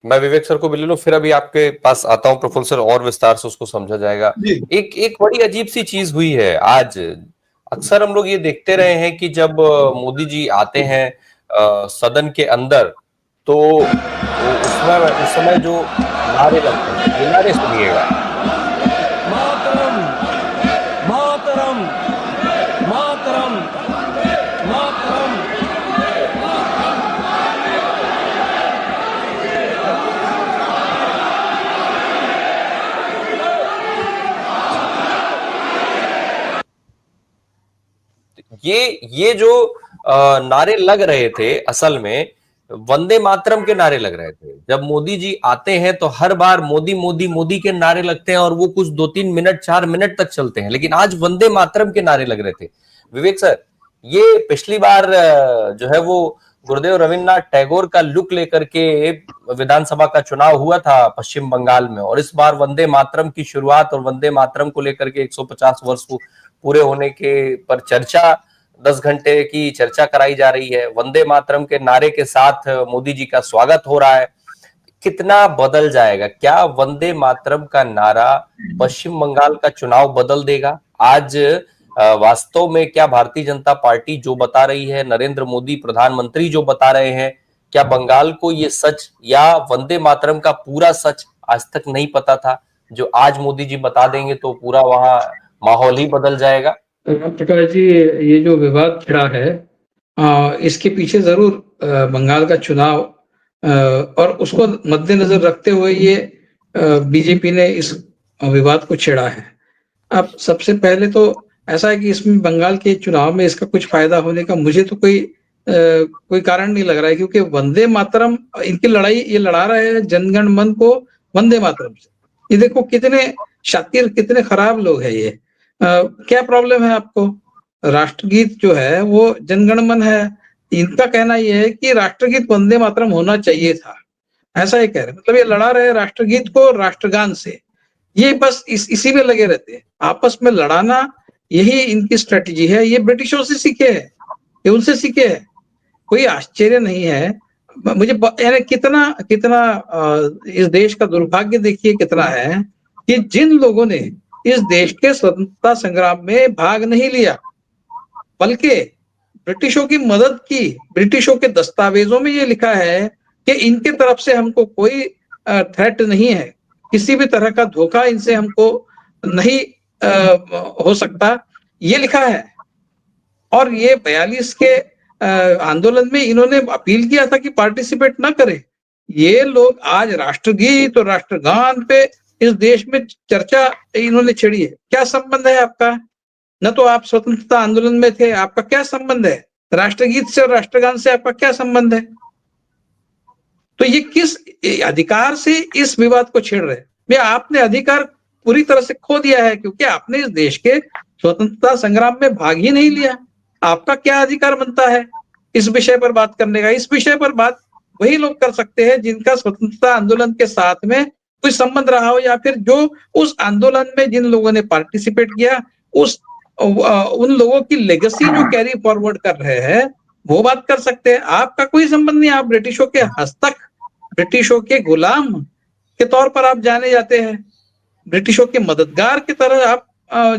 मैं विवेक सर को भी ले लूं, फिर अभी आपके पास आता हूं प्रफुल्ल सर, और विस्तार से उसको समझा जाएगा। जी। एक एक बड़ी अजीब सी चीज हुई है आज। अक्सर हम लोग ये देखते रहे हैं कि जब मोदी जी आते हैं सदन के अंदर, तो उस समय जो नारे लगते हैं, ये नारे सुनिएगा। मातरम, मातरम, मातरम, मातरम। ये जो नारे लग रहे थे, असल में वंदे मातरम के नारे लग रहे थे। जब मोदी जी आते हैं तो हर बार मोदी मोदी मोदी के नारे लगते हैं, और वो कुछ 2-3 मिनट 4 मिनट तक चलते हैं, लेकिन आज वंदे मातरम के नारे लग रहे थे। विवेक सर, ये पिछली बार जो है वो गुरुदेव रविन्द्रनाथ टैगोर का लुक लेकर के विधानसभा का चुनाव हुआ था पश्चिम बंगाल में, और इस बार वंदे मातरम की शुरुआत और वंदे मातरम को लेकर के 150 वर्ष को पूरे होने के पर चर्चा, 10 घंटे की चर्चा कराई जा रही है। वंदे मातरम के नारे के साथ मोदी जी का स्वागत हो रहा है। कितना बदल जाएगा? क्या वंदे मातरम का नारा पश्चिम बंगाल का चुनाव बदल देगा? आज वास्तव में क्या भारतीय जनता पार्टी जो बता रही है, नरेंद्र मोदी प्रधानमंत्री जो बता रहे हैं, क्या बंगाल को ये सच या वंदे मातरम का पूरा सच आज तक नहीं पता था, जो आज मोदी जी बता देंगे तो पूरा वहां माहौल ही बदल जाएगा? प्रकाश जी, ये जो विवाद छिड़ा है, इसके पीछे जरूर बंगाल का चुनाव और उसको मद्देनजर रखते हुए ये बीजेपी ने इस विवाद को छेड़ा है। अब सबसे पहले तो ऐसा है कि इसमें बंगाल के चुनाव में इसका कुछ फायदा होने का मुझे तो कोई कारण नहीं लग रहा है, क्योंकि वंदे मातरम इनकी लड़ाई ये लड़ा रहे हैं जनगण मन को वंदे मातरम से। ये देखो कितने शातिर, कितने खराब लोग हैं ये। क्या प्रॉब्लम है आपको? राष्ट्रगीत जो है वो जनगण मन है। इनका कहना यह है कि राष्ट्रगीत वंदे मातरम होना चाहिए था, ऐसा ही कह रहे हैं। मतलब ये लड़ा रहे राष्ट्रगीत को राष्ट्रगान से। ये बस इसी में लगे रहते हैं, आपस में लड़ाना, यही इनकी स्ट्रेटजी है। ये ब्रिटिशों से सीखे है, ये उनसे सीखे है। कोई आश्चर्य नहीं है। मुझे यानी कितना कितना इस देश का दुर्भाग्य देखिए कितना है कि जिन लोगों ने इस देश के स्वतंत्रता संग्राम में भाग नहीं लिया, बल्कि ब्रिटिशों की मदद की। ब्रिटिशों के दस्तावेजों में ये लिखा है कि इनके तरफ से हमको कोई थ्रेट नहीं है, किसी भी तरह का धोखा इनसे हमको नहीं हो सकता, ये लिखा है। और ये 42 के आंदोलन में इन्होंने अपील किया था कि पार्टिसिपेट ना करें। ये लोग आज राष्ट्रगीत और राष्ट्रगान पे इस देश में चर्चा इन्होंने छेड़ी है। क्या संबंध है आपका? न तो आप स्वतंत्रता आंदोलन में थे, आपका क्या संबंध है? राष्ट्रगीत से और राष्ट्रगान से आपका क्या संबंध है? तो ये किस अधिकार से इस विवाद को छेड़ रहे हैं? आपने अधिकार पूरी तरह से खो दिया है, क्योंकि आपने इस देश के स्वतंत्रता संग्राम में भाग ही नहीं लिया। आपका क्या अधिकार बनता है इस विषय पर बात करने का? इस विषय पर बात वही लोग कर सकते हैं जिनका स्वतंत्रता आंदोलन के साथ में कोई संबंध रहा हो, या फिर जो उस आंदोलन में जिन लोगों ने पार्टिसिपेट किया, उस उन लोगों की लेगेसी जो कैरी फॉरवर्ड कर रहे हैं, वो बात कर सकते हैं। आपका कोई संबंध नहीं। आप ब्रिटिशों के हस्तक, ब्रिटिशों के गुलाम के तौर पर आप जाने जाते हैं, ब्रिटिशों के मददगार की तरह आप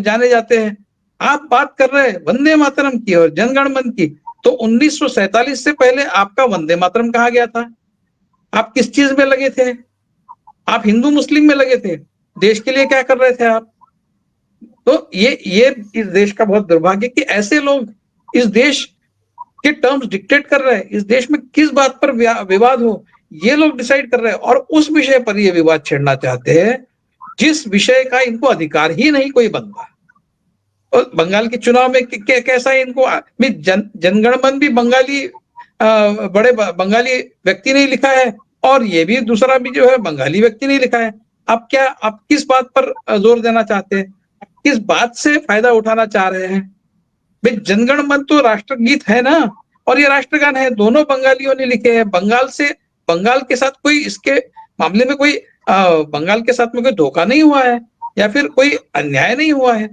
जाने जाते हैं। आप बात कर रहे हैं वंदे मातरम की और जनगण मन की, तो 1947 से पहले आपका वंदे मातरम कहा गया था? आप किस चीज में लगे थे? आप हिंदू मुस्लिम में लगे थे? देश के लिए क्या कर रहे थे आप? तो ये इस देश का बहुत दुर्भाग्य कि ऐसे लोग इस देश के टर्म्स डिक्टेट कर रहे हैं। इस देश में किस बात पर विवाद हो, ये लोग डिसाइड कर रहे हैं, और उस विषय पर ये विवाद छेड़ना चाहते हैं जिस विषय का इनको अधिकार ही नहीं कोई बनता। और बंगाल के चुनाव में कैसा है इनको जनगण मन भी बंगाली बड़े बंगाली व्यक्ति ने लिखा है, और ये भी दूसरा भी जो है बंगाली व्यक्ति ने लिखा है। आप किस बात पर जोर देना चाहते हैं? किस बात से फायदा उठाना चाह रहे हैं? भाई जनगण मन तो राष्ट्रगीत है ना, और ये राष्ट्रगान है, दोनों बंगालियों ने लिखे हैं। बंगाल के साथ कोई इसके मामले में कोई बंगाल के साथ में कोई धोखा नहीं हुआ है, या फिर कोई अन्याय नहीं हुआ है।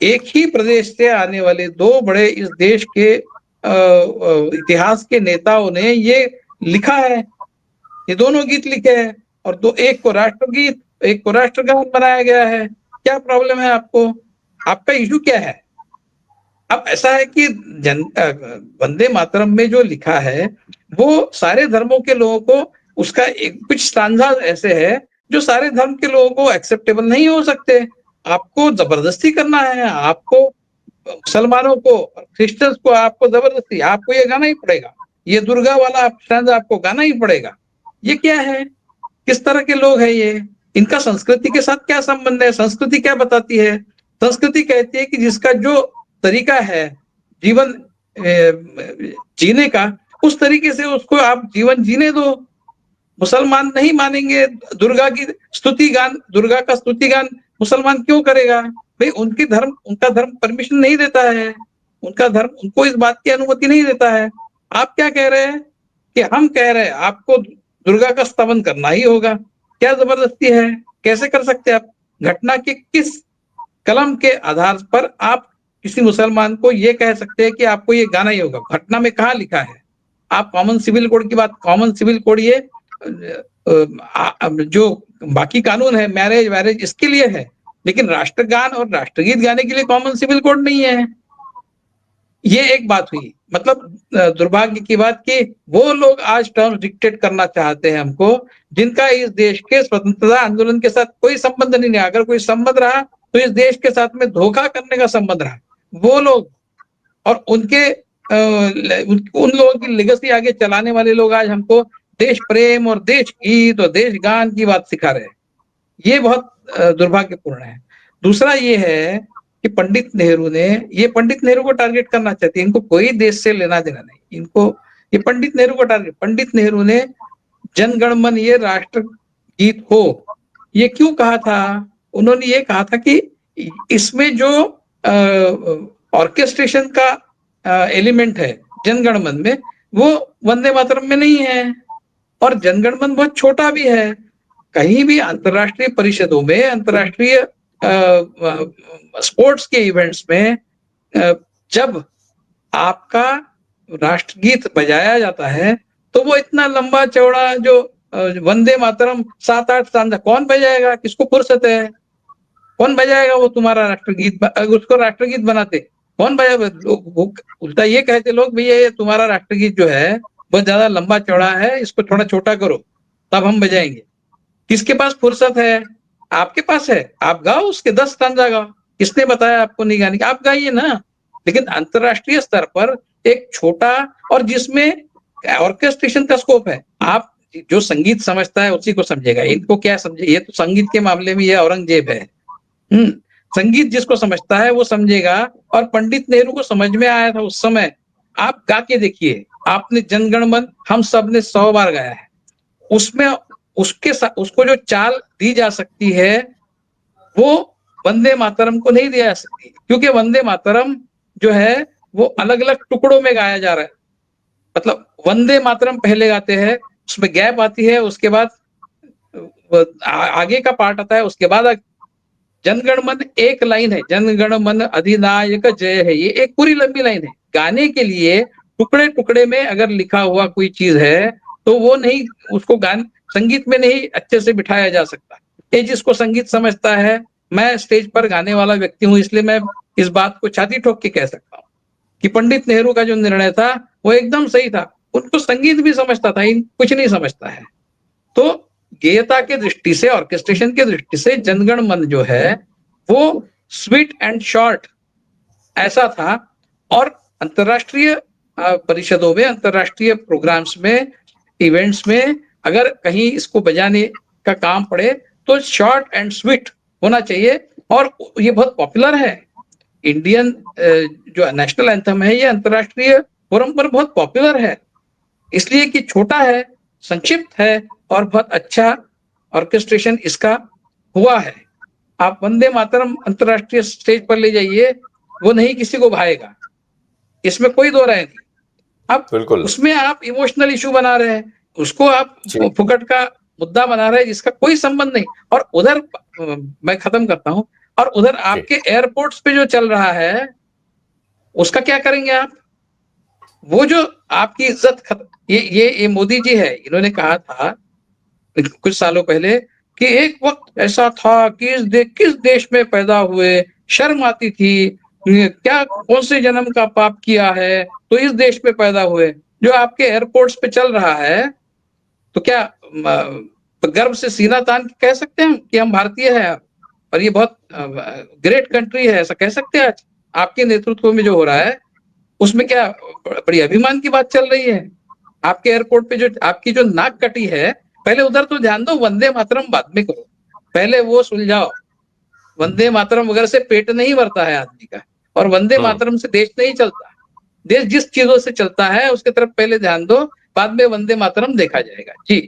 एक ही प्रदेश से आने वाले दो बड़े इस देश के इतिहास के नेताओं ने ये लिखा है, ये दोनों गीत लिखे हैं और दो, एक को राष्ट्रगीत, एक को राष्ट्रगान बनाया गया है। क्या प्रॉब्लम है आपको? आपका इशू क्या है? अब ऐसा है कि वंदे मातरम में जो लिखा है वो सारे धर्मों के लोगों को, उसका एक कुछ स्टांजा ऐसे है जो सारे धर्म के लोगों को एक्सेप्टेबल नहीं हो सकते। आपको जबरदस्ती करना है, आपको मुसलमानों को, क्रिश्चियंस को आपको जबरदस्ती, आपको ये गाना ही पड़ेगा, ये दुर्गा वाला स्टांजा आपको गाना ही पड़ेगा। ये क्या है? किस तरह के लोग हैं ये? इनका संस्कृति के साथ क्या संबंध है? संस्कृति क्या बताती है? संस्कृति कहती है कि जिसका जो तरीका है जीवन जीने का, उस तरीके से उसको आप जीवन जीने दो। मुसलमान नहीं मानेंगे दुर्गा की स्तुति गान, दुर्गा का स्तुति गान मुसलमान क्यों करेगा? भाई उनका धर्म परमिशन नहीं देता है, उनका धर्म उनको इस बात की अनुमति नहीं देता है। आप क्या कह रहे हैं कि हम कह रहे हैं आपको दुर्गा का स्तवन करना ही होगा? क्या जबरदस्ती है? कैसे कर सकते हैं आप? घटना के किस कलम के आधार पर आप किसी मुसलमान को ये कह सकते हैं कि आपको ये गाना ही होगा? घटना में कहाँ लिखा है? आप कॉमन सिविल कोड की बात, कॉमन सिविल कोड ये जो बाकी कानून है, मैरिज वैरेज, इसके लिए है, लेकिन राष्ट्रगान और राष्ट्रगीत गाने के लिए कॉमन सिविल कोड नहीं है। ये एक बात हुई। मतलब दुर्भाग्य की बात कि वो लोग आज टर्म्स डिक्टेट करना चाहते हैं हमको, जिनका इस देश के स्वतंत्रता आंदोलन के साथ कोई संबंध नहीं है। अगर कोई संबंध रहा तो इस देश के साथ में धोखा करने का संबंध रहा। वो लोग और उनके उन लोगों की लेगेसी आगे चलाने वाले लोग आज हमको देश प्रेम और देश गीत और देश गान की बात सिखा रहे हैं। ये बहुत दुर्भाग्यपूर्ण है। दूसरा ये है कि पंडित नेहरू को टारगेट करना चाहते हैं। इनको कोई देश से लेना देना नहीं, इनको ये पंडित नेहरू को टारगेट। पंडित नेहरू ने जन गण मन ये राष्ट्र गीत हो, ये क्यों कहा था? उन्होंने ये कहा था कि इसमें जो ऑर्केस्ट्रेशन का एलिमेंट है जनगण मन में, वो वंदे मातरम में नहीं है। और जनगण मन बहुत छोटा भी है। कहीं भी अंतरराष्ट्रीय परिषदों में, अंतरराष्ट्रीय स्पोर्ट्स के इवेंट्स में जब आपका राष्ट्रगीत बजाया जाता है तो वो इतना लंबा चौड़ा जो वंदे मातरम 7-8 स्टांजा कौन बजाएगा? किसको फुर्सत है? कौन बजाएगा वो तुम्हारा राष्ट्रगीत? उसको राष्ट्रगीत बनाते कौन बजाएगा? लोग उल्टा ये कहते लोग, भैया ये तुम्हारा राष्ट्रगीत जो है बहुत ज्यादा लंबा चौड़ा है, इसको थोड़ा छोटा करो तब हम बजाएंगे। किसके पास फुर्सत है? आपके पास है, आप गाओ, उसके 10 स्टांजा गाओ। किसने बताया आपको नहीं गाने? आप गाइए ना। लेकिन अंतरराष्ट्रीय स्तर पर एक छोटा, और जिसमें ऑर्केस्ट्रेशन का स्कोप है, आप जो संगीत समझता है उसी को समझेगा। इनको क्या समझे? ये तो संगीत के मामले में ये औरंगजेब है। संगीत जिसको समझता है वो समझेगा। और पंडित नेहरू को समझ में आया था उस समय। आप गा के देखिए, आपने जनगण मन हम सब ने 100 बार गाया है, उसमें उसके साथ उसको जो चाल दी जा सकती है वो वंदे मातरम को नहीं दी जा सकती, क्योंकि वंदे मातरम जो है वो अलग अलग टुकड़ों में गाया जा रहा है। मतलब वंदे मातरम पहले गाते हैं, उसमें गैप आती है, उसके बाद आगे का पार्ट आता है, उसके बाद जनगण मन एक लाइन है, जनगण मन अधिनायक जय है, ये एक पूरी लंबी लाइन है। गाने के लिए टुकड़े टुकड़े में अगर लिखा हुआ कोई चीज है तो वो नहीं, उसको गान संगीत में नहीं अच्छे से बिठाया जा सकता। ये जिसको संगीत समझता है, मैं स्टेज पर गाने वाला व्यक्ति हूं, इसलिए मैं इस बात को छाती ठोक के कह सकता हूँ कि पंडित नेहरू का जो निर्णय था वो एकदम सही था। उनको संगीत भी समझता था, कुछ नहीं समझता है। तो गेयता के दृष्टि से, ऑर्केस्ट्रेशन के दृष्टि से जनगण मन जो है वो स्वीट एंड शॉर्ट ऐसा था। और अंतरराष्ट्रीय परिषदों में, अंतरराष्ट्रीय प्रोग्राम्स में, इवेंट्स में अगर कहीं इसको बजाने का काम पड़े तो शॉर्ट एंड स्वीट होना चाहिए। और ये बहुत पॉपुलर है। इंडियन जो नेशनल एंथम है ये अंतरराष्ट्रीय फोरम पर बहुत पॉपुलर है, इसलिए कि छोटा है, संक्षिप्त है और बहुत अच्छा ऑर्केस्ट्रेशन इसका हुआ है। आप वंदे मातरम अंतरराष्ट्रीय स्टेज पर ले जाइए, वो नहीं किसी को भाएगा, इसमें कोई दो राय नहीं। अब उसमें आप इमोशनल इशू बना रहे हैं, उसको आप फुकट का मुद्दा बना रहे हैं जिसका कोई संबंध नहीं। और उधर मैं खत्म करता हूं, और उधर आपके एयरपोर्ट्स पे जो चल रहा है उसका क्या करेंगे आप? वो जो आपकी इज्जत ये मोदी जी है, इन्होंने कहा था कुछ सालों पहले कि एक वक्त ऐसा था कि किस देश में पैदा हुए, शर्म आती थी, क्या कौन से जन्म का पाप किया है तो इस देश में पैदा हुए। जो आपके एयरपोर्ट्स पे चल रहा है, तो क्या गर्व से सीना तान के कह सकते हैं कि हम भारतीय हैं और ये बहुत ग्रेट कंट्री है, ऐसा कह सकते हैं आज आपके नेतृत्व में जो हो रहा है उसमें? क्या बड़ी अभिमान की बात चल रही है? आपके एयरपोर्ट पे जो आपकी जो नाक कटी है, पहले उधर तो ध्यान दो, वंदे मातरम बाद में करो, पहले वो सुलझाओ। वंदे मातरम वगैरह से पेट नहीं भरता है आदमी का, और वंदे मातरम से देश नहीं चलता। देश जिस चीजों से चलता है उसके तरफ पहले ध्यान दो, बाद में वंदे मातरम देखा जाएगा। जी।